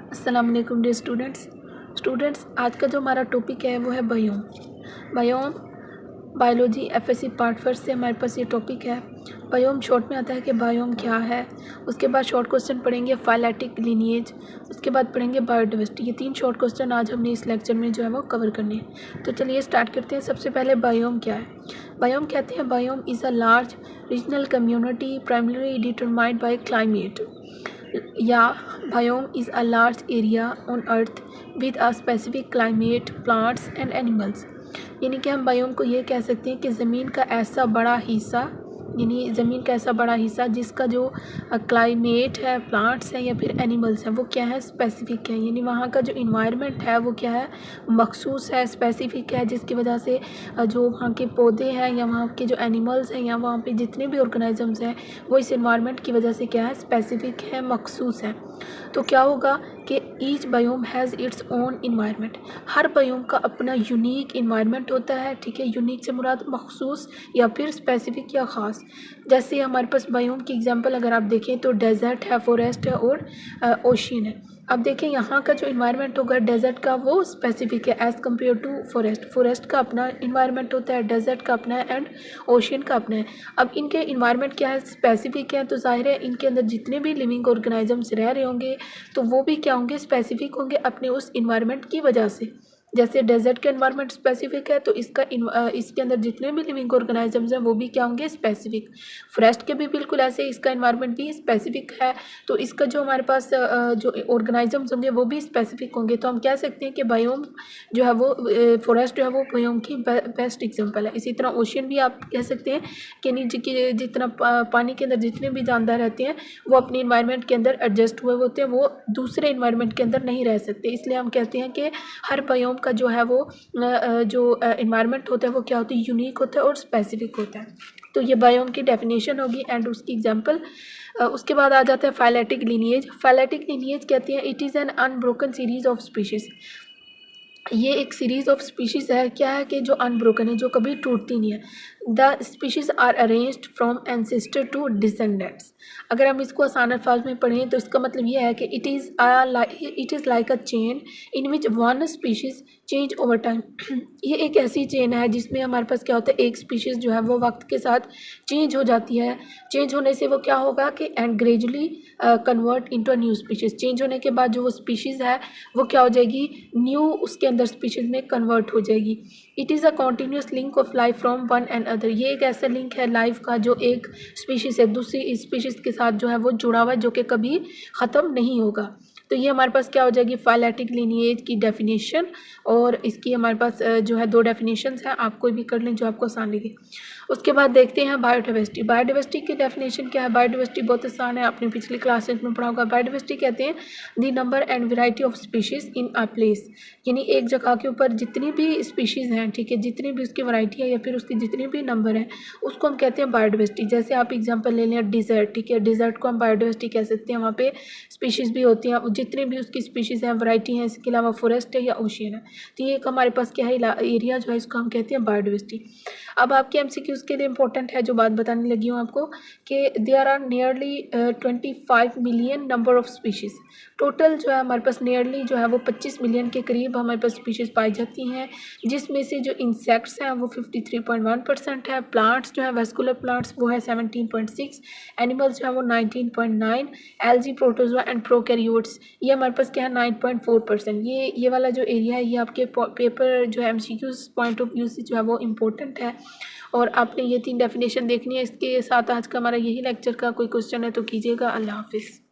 अस्सलाम वालेकुम dear students आज का जो हमारा टॉपिक है वो है biome. Biology FSc part first से हमारे पास ये टॉपिक है। बायोम शॉर्ट में आता है कि बायोम क्या है। उसके बाद शॉर्ट क्वेश्चन पढ़ेंगे फाइलेटिक लिनिएज, उसके बाद पढ़ेंगे बायोडाइवर्सिटी। ये 3 शॉर्ट क्वेश्चन आज हमने इस लेक्चर में जो है वो कवर करने हैं। तो चलिए स्टार्ट करते हैं। सबसे पहले बायोम क्या है। बायोम कहते हैं biome is a large regional community primary determined by climate, या biome is a large area on earth with a specific climate, plants and animals। यानी कि हम बायोम को ये कह सकते हैं कि ज़मीन का ऐसा बड़ा हिस्सा, यानी ज़मीन का ऐसा बड़ा हिस्सा जिसका जो क्लाइमेट है, प्लांट्स हैं या फिर एनिमल्स हैं, वो क्या है, स्पेसिफिक है। यानी वहाँ का जो इन्वायरमेंट है वो क्या है, मखसूस है, स्पेसिफिक है, जिसकी वजह से जो वहाँ के पौधे हैं या वहाँ के जो एनिमल्स हैं या वहाँ पे जितने भी ऑर्गेनिजम्स हैं वो इस इन्वायरमेंट की वजह से क्या है, स्पेसिफिक है, मखसूस है। तो क्या होगा कि each biome has its own environment. Her biome का अपना यूनिक इन्वायरमेंट होता है, ठीक है। यूनिक से मुराद मखसूस या फिर स्पेसिफिक या ख़ास। जैसे हमारे पास बायोम की एग्जांपल अगर आप देखें तो डेजर्ट है, फॉरेस्ट है और ओशियन है। अब देखें यहाँ का जो इन्वायरमेंट होगा डेजर्ट का वो स्पेसिफिक है as compare to forest. Forest का अपना इन्वायरमेंट होता है, डेजर्ट का अपना है एंड ओशियन का अपना है। अब इनके इन्वायरमेंट क्या है, स्पेसिफिक है, तो जाहिर है इनके अंदर जितने भी लिविंग ऑर्गेनिजम्स रह रहे होंगे तो वो भी क्या होंगे, स्पेसिफिक होंगे अपने उस इन्वायरमेंट की वजह से। जैसे डेजर्ट का इन्वायरमेंट स्पेसिफिक है तो इसके अंदर जितने भी लिविंग ऑर्गेनिजम्स हैं वो भी क्या होंगे, स्पेसिफिक। फॉरेस्ट के भी बिल्कुल ऐसे इसका इन्वायरमेंट भी स्पेसिफिक है, तो इसका जो हमारे पास जो ऑर्गेनिजम्स होंगे वो भी स्पेसिफिक होंगे। तो हम कह सकते हैं कि बायोम जो है वो फॉरेस्ट जो है वो बायोम की बेस्ट एग्जाम्पल है। इसी तरह ओशियन भी आप कह सकते हैं कि नीचे की जितना पानी के अंदर जितने भी जानदार रहते हैं वो अपने इन्वायरमेंट के अंदर एडजस्ट हुए होते हैं, वो दूसरे इन्वायरमेंट के अंदर नहीं रह सकते। इसलिए हम कहते हैं कि हर बायोम का जो है वो जो इन्वायरमेंट होता है वो क्या होता है, यूनिक होता है और स्पेसिफिक होता है। तो ये बायोम की डेफिनेशन होगी एंड उसकी एग्जांपल। उसके बाद आ जाता है फाइलेटिक लिनिएज। फाइलेटिक लिनिएज कहते हैं it is an unbroken series of species. ये एक सीरीज़ ऑफ स्पीशीज़ है, क्या है कि जो अनब्रोकन है, जो कभी टूटती नहीं है। The species are arranged from ancestor to descendants. अगर हम इसको आसान अल्फाज में पढ़ें तो इसका मतलब ये है कि it is like a chain in which one species change over time. ये एक ऐसी चेन है जिसमें हमारे पास क्या होता है, एक स्पीशीज़ जो है वो वक्त के साथ चेंज हो जाती है। चेंज होने से वो क्या होगा कि and gradually convert into a new species. Change होने के बाद जो वो स्पीशीज़ है वो क्या हो जाएगी, न्यू उसके अंदर स्पीशीज़ में कन्वर्ट हो जाएगी। It is a continuous link of life from one and other. ये एक ऐसा लिंक है लाइफ का जो एक स्पीशीज़ है दूसरी स्पीशीज़ के साथ जो है वो जुड़ा हुआ है, जो कि कभी ख़त्म नहीं होगा। तो ये हमारे पास क्या हो जाएगी, फाइलेटिक लिनिएज की डेफिनेशन। और इसकी हमारे पास जो है 2 डेफिनेशंस हैं, आप कोई भी कर लें जो आपको आसान लगे। उसके बाद देखते हैं बायोडाइवर्सिटी। बायोडाइवर्सिटी की डेफिनेशन क्या है। बायोडाइवर्सिटी बहुत आसान है, आपने पिछली क्लासेस में पढ़ा होगा। बायोडाइवर्सिटी कहते हैं the number and variety of species in a place. यानी एक जगह के ऊपर जितनी भी स्पीशीज़ हैं, ठीक है, जितनी भी उसकी वैरायटी है या फिर उसकी जितनी भी नंबर है उसको हम कहते हैं बायोडाइवर्सिटी। जैसे आप एग्जांपल ले लें डिज़र्ट, ठीक है, डिज़र्ट को हम बायोडाइवर्सिटी कह सकते हैं। वहाँ पे स्पीशीज़ भी होती हैं, जितनी भी उसकी स्पीशीज़ हैं, वैरायटी हैं। इसके अलावा फॉरेस्ट है या ओशियन है। तो ये एक हमारे पास क्या है, एरिया जो है इसको हम कहते हैं बायोडाइवर्सिटी। अब आपके एमसीक्यूज़ के लिए इंपॉर्टेंट है जो बात बताने लगी हूँ आपको कि there are nearly 25 million number of species. Total जो है हमारे पास नियरली जो है वो 25 मिलियन के करीब हमारे पास स्पीशीज़ पाई जाती हैं, जिसमें से जो इंसेक्ट्स हैं वो 53.1% है। प्लांट्स जो है वेस्कुलर प्लांट्स वो है 17.6, एनिमल्स जो है वो 19.9, एल्गी, प्रोटोजोआ एंड प्रोकैरियोट्स ये हमारे पास क्या है 9.4%। ये वाला जो एरिया है ये आपके पेपर जो है एमसीक्यूज़ पॉइंट ऑफ व्यू से जो है वो इम्पोर्टेंट है। और आपने ये 3 डेफिनेशन देखनी है। इसके साथ आज का हमारा यही लेक्चर का कोई क्वेश्चन है तो कीजिएगा। अल्लाह हाफिज़।